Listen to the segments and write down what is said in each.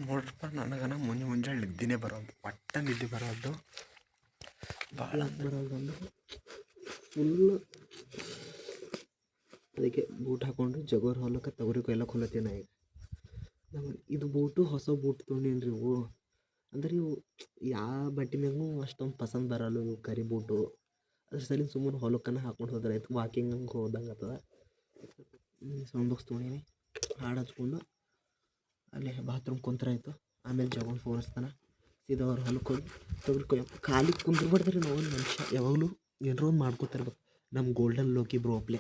ನೋಡ್ರಪ್ಪ, ನನಗನ ಮುಂಜಾನೆ ನಿದ್ದಿನೇ ಬರೋದು, ಪಟ್ಟ ನಿದ್ದೆ ಬರೋದು ಭಾಳ ಬರೋದು ಅಂದ್ರೆ ಫುಲ್ಲು. ಅದಕ್ಕೆ ಬೂಟ್ ಹಾಕ್ಕೊಂಡು ಜಗೋರ್ ಹೊಲಕ್ಕೆ ತೊಗರಿ ಕೊಯ್ಲಕ್ಕೆ ಹೊಲತ್ತೀನಿ ಈಗ. ಇದು ಬೂಟು ಹೊಸ ಬೂಟ್ ತೊಗೊಂಡೇನ್ರಿ ಇವು. ಅಂದ್ರೆ ಇವು ಯಾವ ಬಟ್ಟೆ ಮ್ಯಾಗೂ ಅಷ್ಟೊಂದು ಪಸಂದ್ ಬರಲ್ಲ ಇವು ಕರಿ ಬೂಟು. ಅದ್ರ ಸಲಿಂದ ಸುಮ್ಮನೆ ಹೊಲಕ್ಕನ ಹಾಕ್ಕೊಂಡು ಹೋದ್ರೆ ಆಯ್ತು, ವಾಕಿಂಗ್ ಹಂಗೆ ಹೋದಂಗೆ ಆಗ್ತದ. ಸೌಂಡ್ ಬಾಕ್ಸ್ ತೊಗೊಂಡೀನಿ, ಹಾಡು ಹಚ್ಕೊಂಡು ಅಲ್ಲೇ ಬಾತ್ರೂಮ್ ಕುಂತ್ರೆ ಆಯಿತು. ಆಮೇಲೆ ಜಗೋನ್ ಫೋನ್ ಹಚ್ತಾನೆ, ಸೀದಾ ಅವ್ರು ಹೊಲಕ್ಕೆ ಹೋಗಿ ತೊಗರಿ ಕೊಯ್ಯಪ್ಪ. ಖಾಲಿ ಕುಂದ್ರಬಾರ್ದ್ರಿ ನಾವು ಮನುಷ್ಯ, ಯಾವಾಗಲೂ ಏನರೋ ಒಂದು ಮಾಡ್ಕೋತಿರ್ಬೇಕು. ನಮ್ಮ ಗೋಲ್ಡನ್ ಲೋಕಿ ಬ್ರೋ ಪ್ಲೇ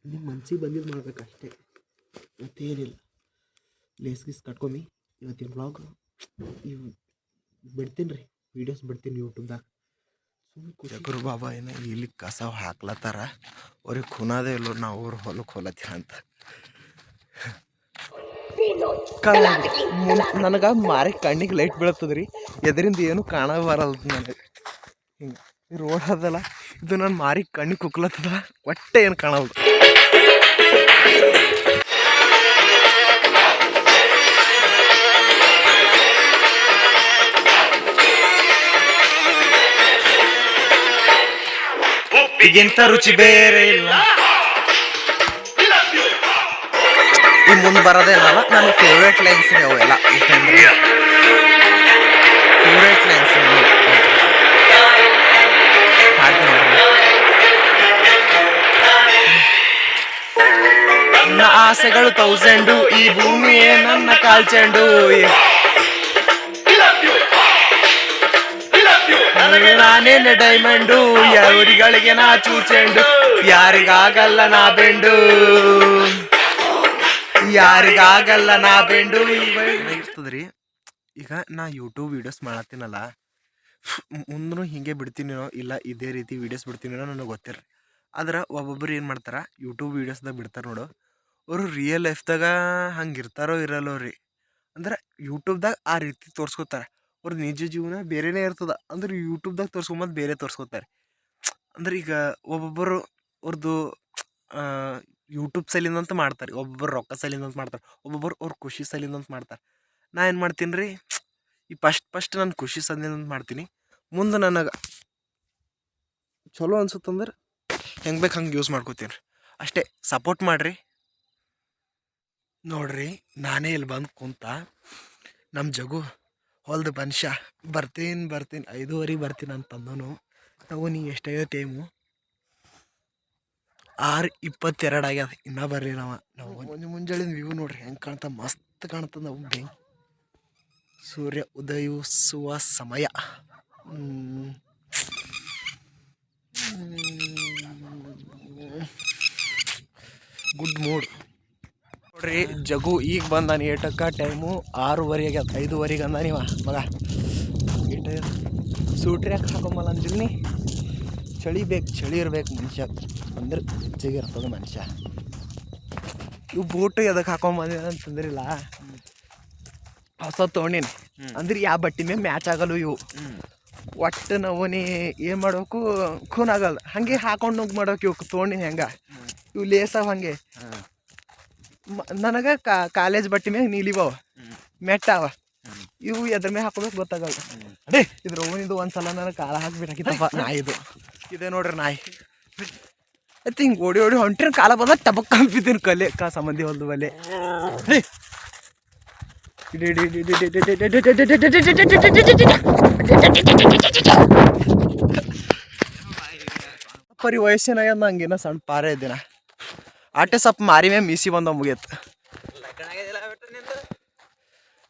ನಿಮ್ಮ ಮನ್ಸಿಗೆ ಬಂದಿದ್ದು ಮಾಡ್ಬೇಕು ಅಷ್ಟೇ, ಮತ್ತೇನಿಲ್ಲ. ಲೇಸ್ ಗೀಸ್ ಕಟ್ಕೊಮ್ಮಿ. ಇವತ್ತಿನ ಬ್ಲಾಗ್ ಇವು ಬಿಡ್ತೀನಿ ರೀ, ವೀಡಿಯೋಸ್ ಬಿಡ್ತೀನಿ ಯೂಟ್ಯೂಬ್ದಾಗ. ಜಗರು ಬಾಬಾ ಏನೋ ಇಲ್ಲಿ ಕಸ ಹಾಕ್ಲತ್ತಾರ, ಅವ್ರಿಗೆ ಖುನಾದೇ ಇಲ್ಲ ನಾವು ಅವ್ರ ಹೊಲಕ್ಕೆ ಹೊಲತ್ತೀರ ಅಂತ. ನನಗೆ ಮಾರಿ ಕಣ್ಣಿಗೆ ಲೈಟ್ ಬೀಳತ್ತದ್ರಿ, ಎದರಿಂದ ಏನು ಕಾಣ ಬರಲ್ಲ ನನಗೆ. ಹಿಂಗೆ ಈ ರೋಡ್ ಅದಲ್ಲ, ಇದು ನನ್ನ ಮಾರಿ ಕಣ್ಣಿಗೆ ಕುಕ್ಲತ್ತದ, ಒಟ್ಟೆ ಏನು ಕಾಣಲ್ಲ. ಈಗಿಂತ ರುಚಿ ಬೇರೆ ಇಲ್ಲ. ಈ ಮುಂದೆ ಬರೋದೇನಲ್ಲ ನನ್ನ ಫೇವ್ರೇಟ್ ಲೈನ್ಸ್ ರೀ ಅವೆಲ್ಲ. ಫೇವ್ರೇಟ್ ಲೈನ್ಸ್ ನನ್ನ ಆಸೆಗಳು 1000, ಈ ಭೂಮಿಯೇ ನನ್ನ ಕಾಲ್ಚೆಂಡು. ನಾನೇನೆ ಡೈಮಂಡು, ಯಾವರಿಗಳಿಗೆ ನಾ ಚೂಚೆಂಡು, ಯಾರಿಗಾಗಲ್ಲ ನಾ ಬೆಂಡು, ಯಾರಿಗಾಗಲ್ಲ ನಾ ಬೆಂಡು. ಇರ್ತದ್ರಿ. ಈಗ ನಾ ಯೂಟ್ಯೂಬ್ ವೀಡಿಯೋಸ್ ಮಾಡತ್ತೀನಲ್ಲ, ಮುಂದೂ ಹಿಂಗೆ ಬಿಡ್ತೀನಿನೋ ಇಲ್ಲ ಇದೇ ರೀತಿ ವೀಡಿಯೋಸ್ ಬಿಡ್ತೀನಿನೋ ನನಗೆ ಗೊತ್ತಿರ. ಆದ್ರೆ ಒಬ್ಬೊಬ್ಬರು ಏನು ಮಾಡ್ತಾರೆ, ಯೂಟ್ಯೂಬ್ ವೀಡಿಯೋಸ್ದಾಗ ಬಿಡ್ತಾರೆ ನೋಡು, ಅವರು ರಿಯಲ್ ಲೈಫ್ದಾಗ ಹಂಗೆ ಇರ್ತಾರೋ ಇರಲ್ಲೋ ರೀ. ಅಂದ್ರೆ ಯೂಟ್ಯೂಬ್ದಾಗ ಆ ರೀತಿ ತೋರಿಸ್ಕೋತಾರೆ, ಅವ್ರ ನಿಜ ಜೀವನ ಬೇರೆನೇ ಇರ್ತದೆ. ಅಂದ್ರೆ ಯೂಟ್ಯೂಬ್ದಾಗ ತೋರಿಸ್ಕೊಂಬಂದು ಬೇರೆ ತೋರಿಸ್ಕೋತಾರೆ. ಅಂದ್ರೆ ಈಗ ಒಬ್ಬೊಬ್ಬರು ಅವ್ರದ್ದು ಯೂಟ್ಯೂಬ್ ಸಲಿಂದ ಅಂತ ಮಾಡ್ತಾರೆ, ಒಬ್ಬೊಬ್ಬರು ರೊಕ್ಕ ಸಲಿಂದ ಅಂತ ಮಾಡ್ತಾರೆ, ಒಬ್ಬೊಬ್ಬರು ಅವ್ರ ಖುಷಿ ಸಲಿಂದ ಅಂತ ಮಾಡ್ತಾರೆ. ನಾ ಏನು ಮಾಡ್ತೀನಿ ರೀ, ಈ ಫಸ್ಟ್ ನಾನು ಖುಷಿ ಸಲಿಂದ ಅಂತ ಮಾಡ್ತೀನಿ. ಮುಂದೆ ನನಗೆ ಚಲೋ ಅನ್ಸುತ್ತಂದ್ರೆ ಹೆಂಗೆ ಬೇಕು ಹಂಗೆ ಯೂಸ್ ಮಾಡ್ಕೋತೀನಿ ರೀ, ಅಷ್ಟೇ. ಸಪೋರ್ಟ್ ಮಾಡಿರಿ. ನೋಡ್ರಿ, ನಾನೇ ಇಲ್ಲಿ ಬಂದು ಕುಂತ ನಮ್ಮ ಜಗು ಹೊಲ್ದು ಮನುಷ್ಯ ಬರ್ತೀನಿ 5:15 ಬರ್ತೀನಿ ಅಂತಂದನು. ನಾವು ನೀ ಎಷ್ಟಾಗ್ಯದ ಟೈಮು 6:22 ಆಗ್ಯದ, ಇನ್ನೂ ಬರ್ರಿ. ನಾವು ಮುಂಜಾನೆ ವ್ಯೂ ನೋಡ್ರಿ ಹೆಂಗೆ ಕಾಣ್ತಾ, ಮಸ್ತ್ ಕಾಣ್ತದೆ. ನಾವು ಬೆಂಕಿ ಸೂರ್ಯ ಉದಯಿಸುವ ಸಮಯ. ಗುಡ್ ಮೂಡ್ ನೋಡ್ರಿ. ಜಗು ಈಗ ಬಂದಾನ ಏಟಕ್ಕ, ಟೈಮು 6:30 ಆಗ್ಯದ. 5:15 ಅಂದ ನೀವ ಮಗ. ಏಟ ಸೂಟ್ರಿ ಯಾಕೆ ಹಾಕೊಂಬಲ್ಲ ಅಂದಿಲ್ನಿ, ಚಳಿ ಇರ್ಬೇಕು ಮನುಷ್ಯ, ಅಂದ್ರೆ ಹೆಚ್ಚಿಗೆ ಇರ್ತದೆ ಮನುಷ್ಯ. ಇವು ಬೂಟು ಎದಕ್ಕೆ ಹಾಕೊಂಬಂದಿದ ಅಂತಂದ್ರಿಲ್ಲ, ಹೊಸ ತೊಗೊಂಡಿನಿ. ಅಂದ್ರೆ ಯಾವ ಬಟ್ಟೆ ಮೇಲೆ ಮ್ಯಾಚ್ ಆಗಲ್ಲ ಇವು. ಒಟ್ಟು ನಾವು ಏನು ಮಾಡ್ಬೇಕು, ಖೂನ್ ಆಗಲ್ಲ ಹಾಗೆ ಹಾಕೊಂಡು ಹೋಗಿ ಮಾಡೋಕೆ. ಇವು ತೊಗೊಂಡಿನಿ ಹೆಂಗೆ, ಇವು ಲೇಸವ ಹಂಗೆ. ನನಗೆ ಕಾಲೇಜ್ ಬಟ್ಟೆ ಮ್ಯಾಗ ನೀಲಿಬವ ಮೆಟ್ಟವ, ಇವು ಎದ್ರ ಮೇಲೆ ಹಾಕೋಬೇಕು ಗೊತ್ತಾಗಲ್ಲ. ಅದೇ ಇದ್ರ ಇದು ಒಂದ್ಸಲ ನನಗೆ ಕಾಲ ಹಾಕ್ಬಿಟ್ಟಾಕಿತ್ತಪ್ಪ ನಾಯಿದು. ಇದೇ ನೋಡ್ರಿ ನಾಯಿ. ಆಯ್ತು ಹಿಂಗೆ ಓಡಿ ಹೊಂಟ್ರಿ, ಕಾಲ ಬಂದ ಟಬಕ್ ಕಂಪಿದ್ದೀನಿ ಕಲೆ ಸಂಬಂಧಿ ಹೊಲ್ದು ಬಲ್ಲೆ. ಪರಿ ವಯಸ್ಸಿನಾಗ ಹಂಗೇನ ಸಣ್ಣ ಪಾರೆ ಇದ್ದೀನ, ಆಟೆ ಸ್ವಲ್ಪ ಮಾರಿ ಮೇ ಮೀಸಿ ಬಂದ ಮುಗಿಯತ್ತು.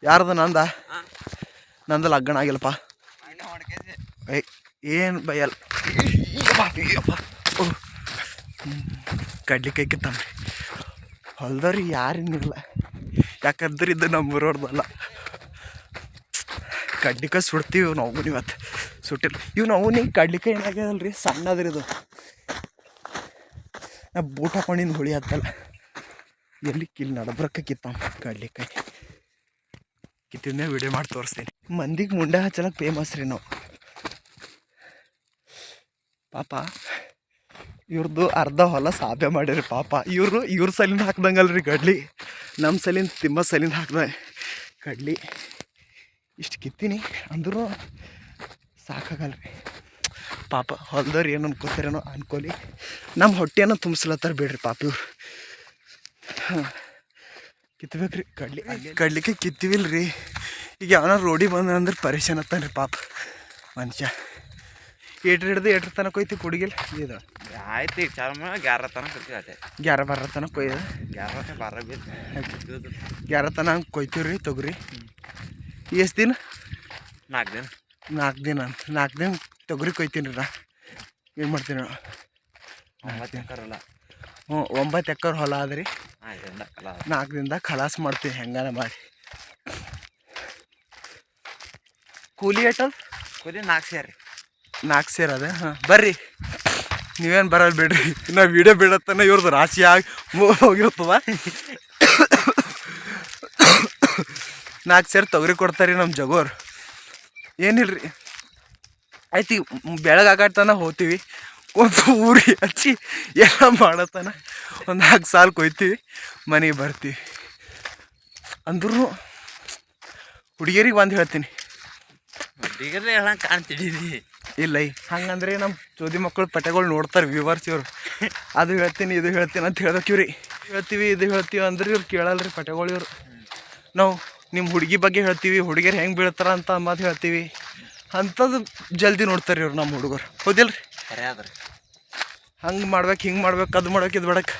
ಯಾರ್ದು? ನಂದು ಲಗ್ನ ಆಗಿಲ್ಲಪ್ಪ. ಏನು ಬೈಯಲ್ಲ, ಕಡ್ಲಿಕಾಯಿ ಕಿತ್ತಂಬ್ರಿ ಹೊಲ್ದವ್ರಿಗೆ ಯಾರಿಗಿರಲ್ಲ, ಯಾಕಂದ್ರೆ ಇದು ನಮ್ಮೂರವ್ರದ್ದಲ್ಲ. ಕಡ್ಲಿಕಾಯಿ ಸುಡ್ತೀವಿ ನಾವು, ಇವತ್ತು ಸುಟ್ಟಿಲ್ಲ ಇವು ನಾವು. ಕಡ್ಲಿಕಾಯಿ ಏನಾಗ್ಯದಲ್ರಿ, ಸಣ್ಣದ್ರಿ ಇದು. ನಾ ಬೂಟ್ ಹಾಕೊಂಡಿನ ಹುಳಿ ಹತ್ತಲ್ಲ, ಎಲ್ಲಿ ಕಿಲ್ಲಿ ನಡಬ್ರಕ್ಕ ಕಿತ್ತ ಕಡ್ಲಿಕಾಯಿ ಕಿತ್ತಿದ್ನೇ ವಿಡಿಯೋ ಮಾಡಿ ತೋರಿಸ್ತೀನಿ. ಮಂದಿಗೆ ಮುಂಡೆ ಹಚ್ಚಲಕ್ಕೆ ಫೇಮಸ್ ರೀ ನಾವು. ಪಾಪ ಇವ್ರದ್ದು ಅರ್ಧ ಹೊಲ ಸಾಧ್ಯ ಮಾಡಿರಿ ಪಾಪ. ಇವ್ರ ಸಲಿಂದ ಹಾಕ್ದಂಗಲ್ರಿ ಗಡ್ಲಿ, ನಮ್ಮ ಸಲಿಂದ ತಿಮ್ಮ ಸಲಿಂದ ಹಾಕ್ದ. ಕಡ್ಲಿ ಇಷ್ಟು ಕಿತ್ತೀನಿ ಅಂದ್ರೂ ಸಾಕಾಗಲ್ರಿ. ಪಾಪ ಹೊಲ್ದವ್ರು ಏನು ಅನ್ಕೋತಾರೇನೋ ಅನ್ಕೋಲಿ, ನಮ್ಮ ಹೊಟ್ಟೆಯನ್ನು ತುಂಬಿಸ್ಲತ್ತಾರ ಬಿಡ್ರಿ ಪಾಪ ಇವ್ರು. ಹಾಂ ಕಿತ್ಬೇಕ್ರಿ ಕಡ್ಲಿಕ್ಕೆ ಕಿತ್ತಿವಿಲ್ರಿ. ಈಗ ಯಾವನ ರೋಡಿಗೆ ಬಂದ ಅಂದ್ರೆ ಪರೇಶಾನ್ ಅತ್ತಾನ್ರಿ ಪಾಪ ಮನುಷ್ಯ. ಏಟ್ರ ತನಕ ಕೊಯ್ತಿ ಕುಡಿಗಿಲ್ಲ ಇದು ಆಯ್ತು. ಈಗ ಚಾಲು ಮಾಡಿ 11 ತನಕ ಕೊಯ್ತೀವಿ. ಅದೇ 11 ತನಕ ಕೊಯ್ಯದ 11 ತನಕ ಕೊಯ್ತೀವಿ ರೀ ತೊಗರಿ. ಎಷ್ಟು ದಿನ? 4 ದಿನ. 4 ದಿನ ತೊಗರಿ ಕೊಯ್ತೀನಿ ರೀ. ನಾ ಏನು ಮಾಡ್ತೀನಿ 9 ಎಕರೆ ಹೊಲ. 9 ಎಕರೆ ಹೊಲ ಅದ ರೀ. 4 ದಿನದಾಗ ಖಲಾಸ್ ಮಾಡ್ತೀನಿ ಹೆಂಗಾನ ಮಾಡಿ. ಕೂಲಿ ಏಟಲ್? ಕೂಲಿ 4 ಸೇರಿ. 4 ಸೇರಿ ಅದ. ಹಾಂ ಬರ್ರಿ, ನೀವೇನು ಬರಲ್ಲ ಬಿಡ್ರಿ. ನಾ ವಿಡಿಯೋ ಬಿಡತ್ತಾನ ಇವ್ರದ್ದು ರಾಶಿ ಆಗಿ ಹೋಗಿರ್ತದ. 4 ಸೇರಿ ತೊಗರಿ ಕೊಡ್ತಾರೆ ನಮ್ಮ ಜಗೋರು. ಏನಿಲ್ರಿ ಆಯ್ತು. ಈಗ ಬೆಳಗಾಗತನ ಹೋಗ್ತೀವಿ, ಒಂದು ಊರಿಗೆ ಹಚ್ಚಿ ಎಲ್ಲ ಮಾಡತ್ತಾನ ಒಂದು 4 ಸಾಲ ಕೊಯ್ತೀವಿ, ಮನೆಗೆ ಬರ್ತೀವಿ. ಅಂದ್ರೂ ಹುಡುಗಿಯರಿಗೆ ಒಂದು ಹೇಳ್ತೀನಿ, ಹುಡುಗರೇ ಹೇಳಂಗೆ ಕಾಣ್ತಿದ್ದೀವಿ. ಇಲ್ಲ ಹಂಗಂದ್ರೆ ನಮ್ಮ ಚೋದಿ ಮಕ್ಕಳು ಪಟೆಗಳು ನೋಡ್ತಾರೆ ವ್ಯೂವರ್ಸ್ ಇವರು. ಅದು ಹೇಳ್ತೀನಿ ಇದು ಹೇಳ್ತೀನಿ ಅಂತ ಹೇಳ್ಬೇಕಿವ್ರಿ. ಇದು ಹೇಳ್ತೀವಿ ಅಂದ್ರೆ ಇವ್ರು ಕೇಳಲ್ರಿ ಪಟೆಗಳು ಇವರು. ನಾವು ನಿಮ್ಮ ಹುಡುಗಿ ಬಗ್ಗೆ ಹೇಳ್ತೀವಿ, ಹುಡುಗಿಯರು ಹೆಂಗೆ ಬೀಳ್ತಾರ ಅಂತ ಮಾತು ಹೇಳ್ತೀವಿ. ಅಂಥದ್ದು ಜಲ್ದಿ ನೋಡ್ತಾರೆ ಇವ್ರು ನಮ್ಮ ಹುಡುಗರು. ಹೌದಿಲ್ರಿ? ಹಂಗೆ ಮಾಡ್ಬೇಕು, ಹಿಂಗೆ ಮಾಡ್ಬೇಕು, ಅದು ಮಾಡ್ಬೇಕು, ಇದು ಮಾಡಕ್ಕೆ.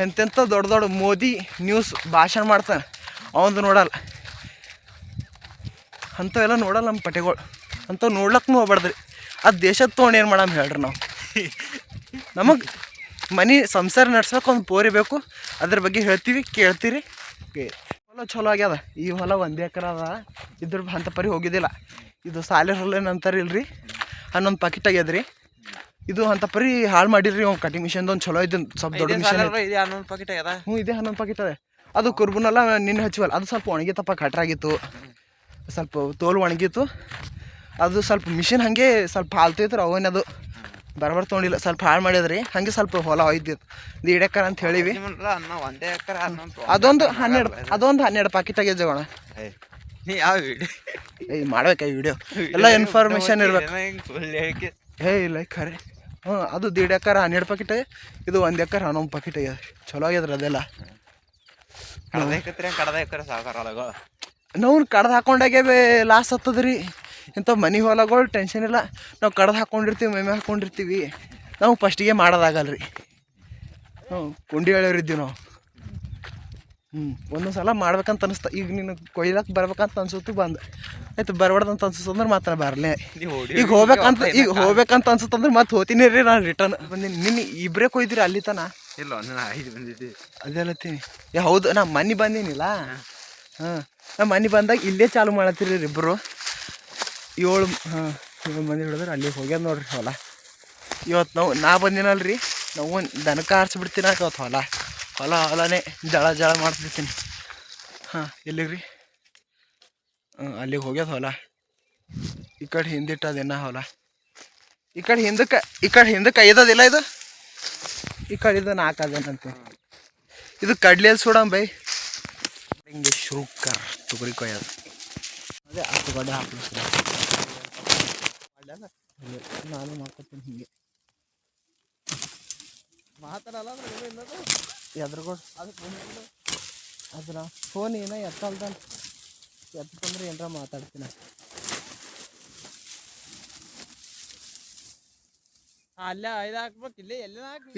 ಎಂತೆಂಥ ದೊಡ್ಡ ದೊಡ್ಡ ಮೋದಿ ನ್ಯೂಸ್ ಭಾಷಣ ಮಾಡ್ತಾನೆ, ಅವಂದು ನೋಡಲ್ಲ. ಅಂಥವೆಲ್ಲ ನೋಡಲ್ಲ ನಮ್ಮ ಪಟೆಗಳು. ಅಂಥವು ನೋಡ್ಲಕ್ಕೂ ಹೋಗ್ಬಾರ್ದ್ರಿ. ಅದು ದೇಶದ ತೊಗೊಂಡು ಏನು ಮಾಡಮ್ಮ ಹೇಳ್ರಿ. ನಾವು ನಮಗೆ ಮನೆ ಸಂಸಾರ ನಡ್ಸೋಕೆ ಒಂದು ಪೋರಿ ಬೇಕು, ಅದ್ರ ಬಗ್ಗೆ ಹೇಳ್ತೀವಿ, ಕೇಳ್ತೀರಿ. ಹೊಲ ಚಲೋ ಆಗ್ಯದ. ಈ ಹೊಲ 1 ಎಕರೆ ಅದ. ಇದ್ರ ಅಂಥ ಪರಿ ಹೋಗಿದ್ದಿಲ್ಲ. ಇದು ಸಾಲೆ ಹೊಲ ಏನಂತಾರೆ ಇಲ್ರಿ, 11 ಪಾಕೆಟ್ ಆಗ್ಯದ್ರಿ. ಇದು ಅಂಥ ಪರಿ ಹಾಳು ಮಾಡಿರಿ. ಅವ್ನು ಕಟಿಂಗ್ ಮಿಷನ್ದು ಒಂದು ಚಲೋ ಇದ್ದು ಸ್ವಲ್ಪ ದೊಡ್ಡ ಮಿಷನ್. 11 ಪಾಕೆಟ್ ಆಗ್ಯದ. ಇದೆ 11 ಪಾಕೆಟ್ ಅದ. ಅದು ಕುರ್ಬುನೆಲ್ಲ ನಿನ್ನೆ ಹಚ್ಚಿವಲ್ಲ, ಅದು ಸ್ವಲ್ಪ ಒಣಗಿತ್ತಪ್ಪ, ಕಟ್ರಾಗಿತ್ತು, ಸ್ವಲ್ಪ ತೋಲು ಒಣಗಿತ್ತು. ಅದು ಸ್ವಲ್ಪ ಮಿಷಿನ್ ಹಾಗೆ ಸ್ವಲ್ಪ ಹಾಲ್ತೈತ್ರಿ. ಅವನದು ಬರಬರ್ ತೊಗೊಂಡಿಲ್ಲ, ಸ್ವಲ್ಪ ಹಾಳು ಮಾಡ್ಯದ್ರಿ. ಹಾಗೆ ಸ್ವಲ್ಪ ಹೊಲ ಒಯ್ದಿತ್ತು. 1.5 ಎಕರೆ ಅಂತ ಹೇಳಿವಿ. ಅದೊಂದು 12 ಪಾಕೆಟ್ ಆಗ್ಯದ ಜಗೋಣ. ಯಾವ ವಿಡಿಯೋ ಮಾಡ್ಬೇಕಾ ವಿಡಿಯೋ ಎಲ್ಲ ಇನ್ಫಾರ್ಮೇಶನ್ ಇರ್ಬೇಕು. ಇಲ್ಲ ಖರೆ. ಅದು 1.5 ಎಕರೆ 12 ಪಾಕೆಟ್. ಇದು 1 ಎಕರೆ 11 ಪಾಕೆಟ್ ಆಗ್ಯದ. ಚಲೋ ಆಗ್ಯದ್ರಿ ಅದೆಲ್ಲ. ನಾವು ಕಡ್ದು ಹಾಕೊಂಡಾಗೆ ಲಾಸ್ ಹತ್ತದ್ರಿ. ಇಂಥ ಮನೆ ಹೊಲಗಳು ಟೆನ್ಷನ್ ಇಲ್ಲ. ನಾವು ಕಡ್ದು ಹಾಕ್ಕೊಂಡಿರ್ತೀವಿ, ಮೇಮೆ ಹಾಕ್ಕೊಂಡಿರ್ತೀವಿ. ನಾವು ಫಸ್ಟಿಗೆ ಮಾಡೋದಾಗಲ್ರಿ. ಕುಂಡಿ ಹೇಳಿರಿದ್ದೀವಿ ನಾವು. ಒಂದೊಂದು ಸಲ ಮಾಡ್ಬೇಕಂತ ಅನಿಸ್ತಾ. ಈಗ ನೀನು ಕೊಯ್ಲಕ್ಕೆ ಬರ್ಬೇಕಂತ ಅನ್ಸುತ್ತೆ, ಬಂದು ಆಯ್ತು. ಬರಬಾರ್ದಂತ ಅನ್ಸುತ್ತಂದ್ರೆ ಮತ್ತೆ ಬರಲೇ. ಈಗ ಹೋಗ್ಬೇಕಂತ ಅನ್ಸುತ್ತಂದ್ರೆ ಮತ್ತೆ ಹೋಗ್ತೀನಿ ರೀ. ನಾನು ರಿಟರ್ನ್ ಬಂದೀನಿ. ನಿನ್ನೆ ಇಬ್ಬರೇ ಕೊಯ್ದಿರಿ ಅಲ್ಲಿ ತನ? ಇಲ್ಲ, 5 ಬಂದಿದ್ದೀವಿ. ಅದೇಲತ್ತೀನಿ. ಹೌದು, ನಾ ಮನೆ ಬಂದೀನಿಲ್ಲ. ನಾ ಮನೆ ಬಂದಾಗ ಇಲ್ಲೇ ಚಾಲು ಮಾಡತ್ತೀರಿ ಇಬ್ಬರು. 7 ಮಂದಿ ಹಿಡಿದ್ರೆ ಅಲ್ಲಿ ಹೋಗ್ಯದ ನೋಡ್ರಿ ಹೊಲ. ಇವತ್ತು ನಾ ಬಂದಿನಲ್ರಿ, ನಾವು ದನಕ ಆರಿಸ್ಬಿಡ್ತೀನಿ ಇವತ್ತು. ಹೊಲನೇ ಜಳ ಮಾಡಿಸ್ಬಿಡ್ತೀನಿ. ಎಲ್ಲಿಗ್ರಿ? ಅಲ್ಲಿಗೆ ಹೋಗ್ಯದ ಹೊಲ. ಈ ಕಡೆ ಹಿಂದಿಟ್ಟದೇನ ಹೊಲ. ಈ ಕಡೆ ಹಿಂದಕ್ಕೆ 5 ಅದಿಲ್ಲ. ಇದು ಈ ಕಡೆ ಇದು 4 ಅದೇನಂತೆ. ಇದು ಕಡ್ಲಿಯಲ್ಲಿ ಸುಡಂ ಬೈ. ಹಿಂಗೆ ಶುರುಕರ್ ತೊಗರಿ ಕೊಯ್ಯೋದು. ಅದೇ ಗಡ್ಡೆ ಹಾಕ್ಲಿಕ್ಕೆ ನಾನು ಮಾಡ್ಕೊತೀನಿ. ಹಿಂಗೆ ಮಾತಾಡಲ್ಲ ಎದ್ರಗಳು ಅದ್ರ ಫೋನ್ ಏನೋ ಎತ್ತಲ್ದನ್. ಎತ್ತಂದ್ರೆ ಏನಾರ ಮಾತಾಡ್ತೀನಿ.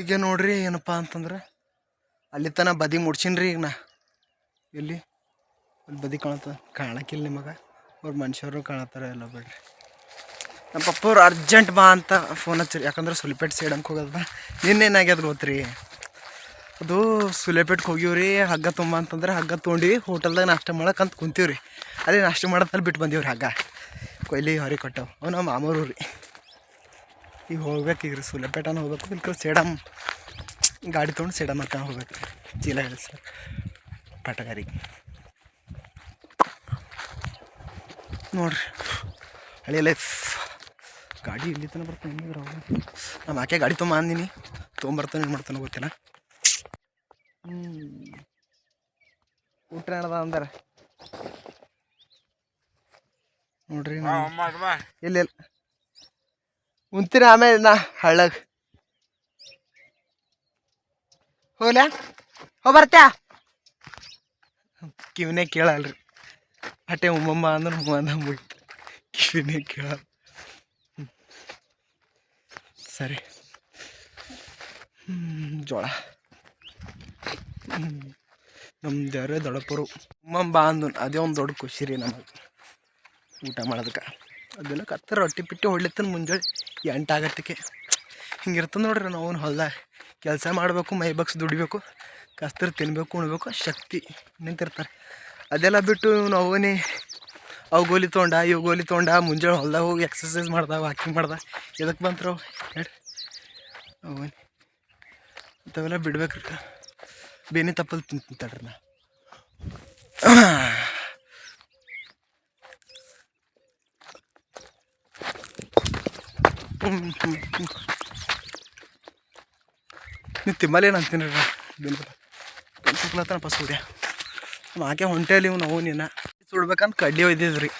ಈಗ ನೋಡ್ರಿ ಏನಪ್ಪ ಅಂತಂದ್ರೆ ಅಲ್ಲಿ ತನ ಬದಿ ಮುಡ್ಸಿನ್ರಿ. ಈಗ ನಾ ಎಲ್ಲಿ ಅಲ್ಲಿ ಬದಿ ಕಾಣಕ್ಕಿಲ್ಲ ನಿಮಗೆ. ಅವ್ರ ಮನುಷ್ಯರು ಕಾಣತ್ತಾರ ಎಲ್ಲ ಬಿಡ್ರಿ. ನಮ್ಮ ಪಪ್ಪವ್ರು ಅರ್ಜೆಂಟ್ ಬಾ ಅಂತ ಫೋನ್ ಹಚ್ಚಿರಿ. ಯಾಕಂದ್ರೆ ಸುಲಿಪೇಟೆ ಸೈಡಂಗೆ ಹೋಗೋದ. ನಿನ್ನೇನಾಗ್ಯದ ಗೊತ್ತ್ರಿ, ಅದು ಸುಲಿಪೇಟ್ಗೆ ಹೋಗಿವ್ರಿ. ಹಗ್ಗ ತುಂಬ ಅಂತಂದ್ರೆ ಹಗ್ಗ ತೊಗೊಂಡಿವಿ. ಹೋಟೆಲ್ದಾಗ ನಾಷ್ಟ ಮಾಡಕ್ಕಂತ ಕುಂತೀವ್ರಿ. ಅದೇ ನಾಷ್ಟ ಮಾಡೋದಲ್ಲಿ ಬಿಟ್ಟು ಬಂದೀವ್ರಿ. ಹಗ್ಗ ಕೊಯ್ಲಿ ಹೊರಗೆ ಕೊಟ್ಟವು. ಅವು ನಮ್ಮ ಮಾಮೂರು ರೀ. ಈಗ ಹೋಗ್ಬೇಕು. ಈಗ ರೀ ಸುಲಿಪೇಟನ ಹೋಗ್ಬೇಕು. ಇಲ್ಲಿ ಸೇಡಮ್ ಗಾಡಿ ತೊಗೊಂಡು ಸೇಡಮ್ ಹಾಕೊಂಡು ಹೋಗ್ಬೇಕು. ಚೀಲ ಹೇಳಿ ಸರ್ ಪಟಗಾರಿಗೆ ನೋಡ್ರಿ. ಹಳೆ ಲೈಫ್. ಗಾಡಿ ಇಲ್ಲಿ ತನಕ ಬರ್ತಾನೆ. ನಮ್ಮ ಆಕೆ ಗಾಡಿ ಅಂದಿನಿ, ತೊಗೊಂಬರ್ತಾನೆ. ಏನು ಮಾಡ್ತಾನೆ ಗೊತ್ತಿಲ್ಲ. ಊಟ ಏನದ ಅಂದ್ರೆ ನೋಡ್ರಿ ಇಲ್ಲ ಇಲ್ಲ ಉಂತೀರಿ ಆಮೇಲೆ ನಾ ಹಳ್ಳಾಗ ಹೋಗ್ಲ್ಯಾ ಬರ್ತ್ಯಾ ಕಿವಿನೇ ಕೇಳಲ್ರಿ ಅಟ್ಟೆ ಉಮ್ಮಮ್ಮ ಅಂದ್ರೆ ಅಂದ ಮುಗಿತು ಕಿವಿನೇ ಕೇಳಲ್ಲ ಸರಿ ಜೋಳ ನಮ್ಮ ದೇವ್ರೇ ದೊಡ್ಡಪ್ಪರು ಉಮ್ಮಮ್ಮ ಬಾ ಅಂದು ಅದೇ ಒಂದು ದೊಡ್ಡ ಖುಷಿ ರೀ ನಮಗೆ ಊಟ ಮಾಡೋದಕ್ಕೆ ಅದೆಲ್ಲ ಕತ್ತರ ರೊಟ್ಟಿ ಪಿಟ್ಟಿ ಹೊಡ್ಲಿತ್ತನ ಮುಂಜಾನೆ 8 ಆಗತ್ತಕ್ಕೆ ಹಿಂಗಿರ್ತದೆ ನೋಡ್ರಿ ನಾವು ಹೊಲ್ದಾಗ ಕೆಲಸ ಮಾಡಬೇಕು ಮೈ ಬಗ್ಸ್ ದುಡಿಬೇಕು ಕಸ್ತರ್ ತಿನ್ಬೇಕು ಉಣ್ಬೇಕು ಶಕ್ತಿ ನಿಂತಿರ್ತಾರೆ ಅದೆಲ್ಲ ಬಿಟ್ಟು ಅವನೇ ಅವು ಗೋಲಿ ತೊಗೊಂಡ ಇವು ಗೋಲಿ ತೊಗೊಂಡ ಮುಂಜಾನೆ ಹೊಲ್ದಾಗ ಹೋಗಿ ಎಕ್ಸಸೈಸ್ ಮಾಡ್ದ ವಾಕಿಂಗ್ ಮಾಡ್ದ ಎದಕ್ಕೆ ಬಂತ್ರವು ಹೇಳಿ ಅವನೇ ಇಂಥವೆಲ್ಲ ಬಿಡ್ಬೇಕ್ರಿ ಬೇನೆ ತಪ್ಪಲ್ ತಿಂತಾಡ್ರಿ ನಾ ನೀವು ತಿಮ್ಮಲೇನು ಅಂತೀನಿ ರೀ ಬೇನೆ ಪಸ್ ಹೊಡ್ಯ ಆಕೆ ಹೊಂಟೇಲಿ ಇವು ನಾವು ನೀನು ಸುಡ್ಬೇಕಂತ ಕಡ್ಡಿ ಒಯ್ದಿದ್ರಿ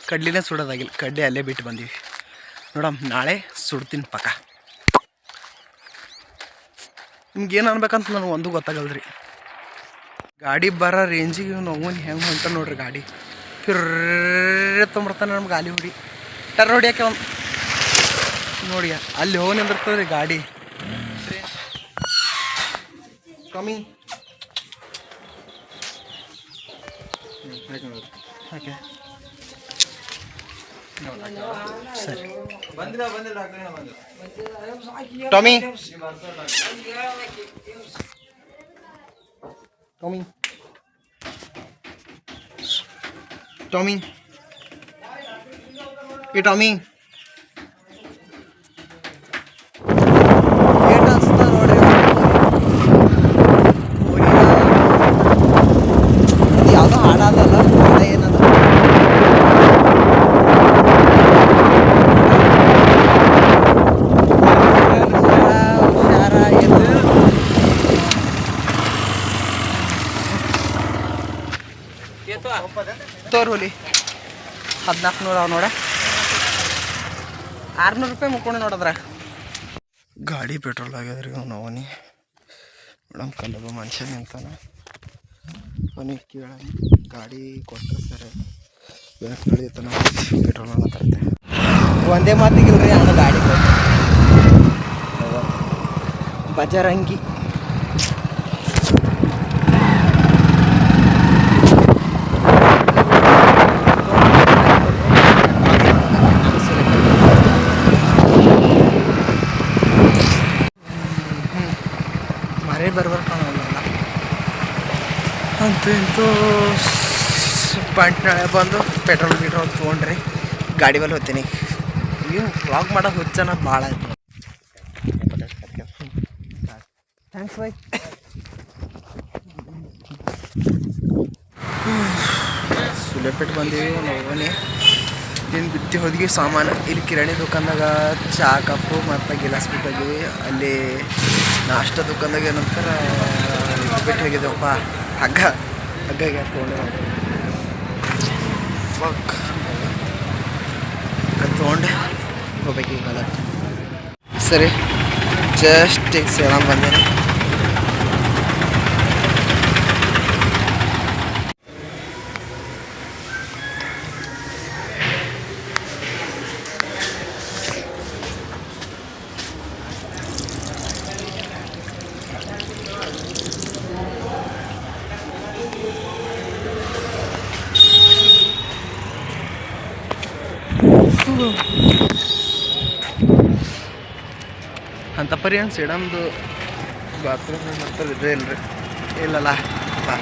ಕಡ್ಲಿನೇ ಸುಡೋದಾಗಿಲ್ಲ ಕಡ್ಡಿ ಅಲ್ಲೇ ಬಿಟ್ಟು ಬಂದೀವಿ ನೋಡಮ್ ನಾಳೆ ಸುಡ್ತೀನಿ ಪಕ್ಕ ನಿಮ್ಗೇನು ಅನ್ಬೇಕಂತ ನನಗೆ ಒಂದು ಗೊತ್ತಾಗಲ್ರಿ ಗಾಡಿ ಬರೋ ರೇಂಜಿಗೆ ನಾವು ಹೆಂಗೆ ಹೊಂಟ ನೋಡ್ರಿ ಗಾಡಿ ಫಿರ್ರೆ ತೊಂಬರ್ತಾನೆ ನಮ್ಗೆ ಗಾಲಿ ಹೊಡಿ ಟರ್ ಹೊಡಿಯೋಕೆ ಒಂದು ನೋಡಿ ಅಲ್ಲಿ ಹೋಗಿ ನಿಂದಿರ್ತದೆ ರೀ ಗಾಡಿ ಕಮ್ಮಿ ಓಕೆ ಸರಿ ಟಾಮಿ ಟಾಮಿ ಟಾಮಿ ಏ ಟಾಮಿ ಏಟ್ ಅನ್ಸ್ತ ನೋಡ್ರಿ ಅದು ಯಾವುದೋ ಹಾಡಾದಲ್ಲ ಹಾಡ ಏನದ ಹುಷಾರ ಏನು ತೋರ್ ಹೋಲಿ 1400 ಅವ ನೋಡ 600 ರೂಪಾಯಿ ಮುಕ್ಕೊಂಡು ನೋಡಿದ್ರ ಗಾಡಿ ಪೆಟ್ರೋಲ್ ಆಗ್ಯದ್ರಿ ಅವನಿ ಮೇಡಮ್ ಕಲ್ಲೊಬ್ಬ ಮನುಷ್ಯ ನಿಂತಾನ ಅವನಿಗೆ ಕೇಳ ಗಾಡಿ ಕೊಟ್ಟರೆ ಸರಿ ಬ್ಯಾಕ್ ನಡೀತಾನ ಪೆಟ್ರೋಲ್ ಅನ್ನತ್ತೆ ಒಂದೇ ಮಾತಿಗಿಲ್ರಿ ಅವನು ಗಾಡಿ ಬಜರಂಗಿ ಮರೆ ಬರ್ಬಾರ್ದು ಕಾಣಲ್ಲ ಅಂತೂ ಇಂತೂ ನಾಳೆ ಬಂದು ಪೆಟ್ರೋಲ್ ತೊಗೊಂಡ್ರಿ ಗಾಡಿ ಮೇಲೆ ಹೋಗ್ತೀನಿ ನೀವು ವ್ಲಾಗ್ ಮಾಡೋದು ಹುಚ್ಚನ ಭಾಳ ಆಯ್ತು ಥ್ಯಾಂಕ್ಸ್ ಬೈ ಸುಲೇಪೇಟೆ ಬಂದೀವಿ ನೋವನಿ ಏನು ಬಿತ್ತಿ ಹೋದ್ವಿ ಸಾಮಾನು ಇಲ್ಲಿ ಕಿರಾಣಿ ದುಕಾನ್ದಾಗ ಚಹಾ ಕಪ್ಪು ಮತ್ತು ಗಿಲಾಸ್ ಬಿಟ್ಟಿದ್ದೀವಿ ಅಲ್ಲಿ ನಾಷ್ಟ ದುಕಾನ್ದಾಗ ಏನಂತಾರ ಬಿಟ್ಟು ಹೋಗಿದ್ದೇವಪ್ಪ ಹಗ್ಗ ತೊಗೊಂಡು ತೊಗೊಂಡು ಹೋಗ್ಬೇಕು ಈಗ ಸರಿ ಜಸ್ಟ್ ಈಗ ಸೇಳಂ ಬಂದೇನೆ ಅಂತ ಪರಿ ಏನು ಸಿಡಮ್ದು ಬಾತ್ರೂಮ್ ಮಾಡ್ತಾರೆ ಇದೇ ಇಲ್ಲರಿ ಇಲ್ಲಲ್ಲ ಬಾ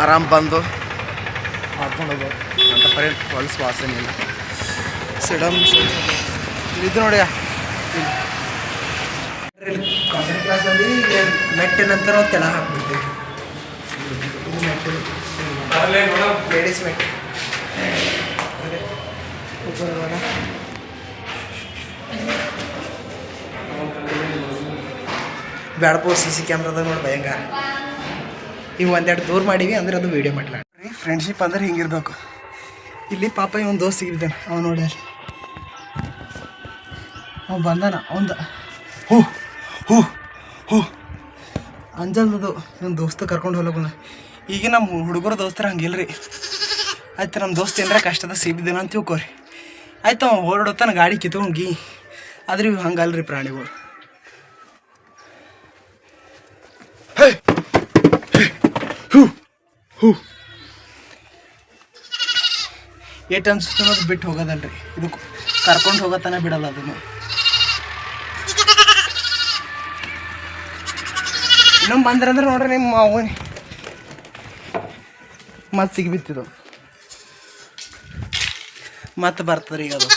ಆರಾಮ್ ಬಂದು ಮಾಡ್ಕೊಂಡು ಹೋಗ್ಬೋದು ಅಂತ ಪರಿ ಹೊಲ್ಸು ವಾಸನೆ ಇಲ್ಲ ಸಿಡಮ್ ಇದು ನೋಡಿ ಕಾಂಟ್ಯಾಕ್ಟ್ ಕ್ಲಾಸಲ್ಲಿ ಮೆಟ್ಟಿನ ನಂತರ ತೆಳ ಹಾಕ್ಬಿಡ್ತೀವಿ ಲೇಡೀಸ್ ಮೆಟ್ ಬ್ಯಾಡಪೋ CC ಕ್ಯಾಮ್ರಾದಾಗ ನೋಡಿ ಭಯಂಗ ಈಗ ಒಂದೆರಡು ದೂರ ಮಾಡೀವಿ ಅಂದ್ರೆ ಅದು ವೀಡಿಯೋ ಮಾಡ್ಲಾಡ್ರಿ ಫ್ರೆಂಡ್ಶಿಪ್ ಅಂದ್ರೆ ಹಿಂಗಿರ್ಬೇಕು ಇಲ್ಲಿ ಪಾಪ ಇವನ್ ದೋಸ್ತ್ ಸಿಗಿದ್ದಾನೆ ಅವ ನೋಡಿ ಅಲ್ಲಿ ಅವ ಬಂದಾನ ಅವಂದ ಹೂ ಹೂ ಹೂ ಅಂಜಲ್ದು ಇವನ್ ದೋಸ್ತ ಕರ್ಕೊಂಡು ಹೋಗ್ಲಕ್ಕ ಈಗ ನಮ್ಮ ಹುಡುಗರ ದೋಸ್ತರ ಹಂಗಿಲ್ರಿ ಆಯ್ತು ನಮ್ಮ ದೋಸ್ತ ಏನಾರ ಕಷ್ಟದ ಸಿಗಿದ್ದೇನ ಅಂತ ತಿಳ್ಕೊರಿ ಆಯ್ತು ಅವ ಹೊರಡೋತಾನ ಗಾಡಿ ಕಿತ್ಕೊಂಗಿ ಆದ್ರೆ ಇವು ಹಂಗಲ್ರಿ ಪ್ರಾಣಿಗಳು ಏಟ್ ಅನ್ಸುತ್ತೆ ಬಿಟ್ಟು ಹೋಗೋದಲ್ರಿ ಇದು ಕರ್ಕೊಂಡು ಹೋಗೋತನ ಬಿಡಲ್ಲ ಅದನ್ನು ಇನ್ನೊಮ್ಮೆ ಬಂದ್ರಂದ್ರೆ ನೋಡ್ರಿ ನಿಮ್ಮ ಅವನಿ ಮತ್ತೆ ಸಿಗ್ಬಿತ್ತಿದ್ದು ಮತ್ತೆ ಬರ್ತದ್ರಿ ಈಗ ಅದು